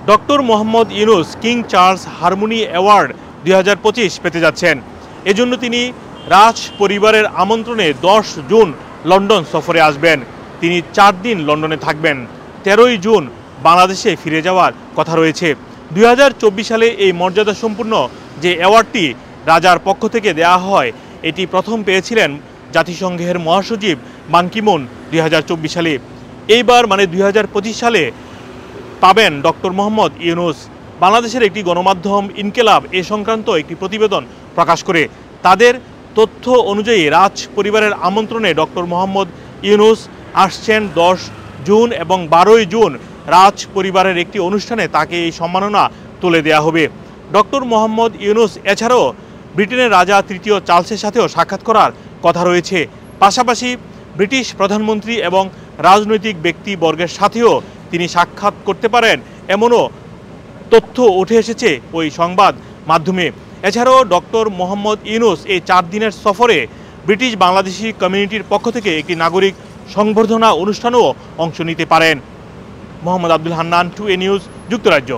Doctor Mohammad Yunus king Charles harmony award 2025 পেতে যাচ্ছেন। এজন্য তিনি রাজ পরিবারের আমন্ত্রণে 10 জুন লন্ডন সফরে আসবেন। তিনি 4 দিন লন্ডনে থাকবেন। 13ই জুন বাংলাদেশে ফিরে যাওয়ার কথা রয়েছে। 2024 সালে এই মর্যাদা সম্পূর্ণ যে অ্যাওয়ার্ডটি রাজার পক্ষ থেকে দেয়া হয়, এটি প্রথম পেয়েছিলেন জাতিসংঘের মহাসচিব বান কি মুন 2024 সালে। এইবার মানে 2025 সালে পাবেন ডক্টর মোহাম্মদ ইউনূস। বাংলাদেশের একটি গণমাধ্যম ইনকেলাব এ সংক্রান্ত একটি প্রতিবেদন প্রকাশ করে তাদের তথ্য অনুযায়ী রাজ পরিবারের আমন্ত্রণে ডক্টর মোহাম্মদ ইউনূস আসছেন 10 জুন এবং 12ই জুন রাজ পরিবারের একটি অনুষ্ঠানে তাকে এই সম্মাননা তুলে দেওয়া হবে। ডক্টর মোহাম্মদ ইউনূস এছাড়াও ব্রিটেনের রাজা তৃতীয় চার্লসের সাথেও সাক্ষাৎ করার কথা রয়েছে। পাশাপাশি ব্রিটিশ প্রধানমন্ত্রী এবং রাজনৈতিক ব্যক্তিবর্গের সাথেও তিনি সাক্ষাৎ করতে পারেন, এমনও তথ্য উঠে এসেছে ওই সংবাদ মাধ্যমে। এছাড়াও ডক্টর মোহাম্মদ ইউনূস এই 4 দিনের সফরে ব্রিটিশ বাংলাদেশি কমিউনিটির পক্ষ থেকে একটি নাগরিক সংবর্ধনা অনুষ্ঠানেও অংশ নিতে পারেন। মোহাম্মদ আব্দুল হান্নান, 2A নিউজ, যুক্তরাজ্য।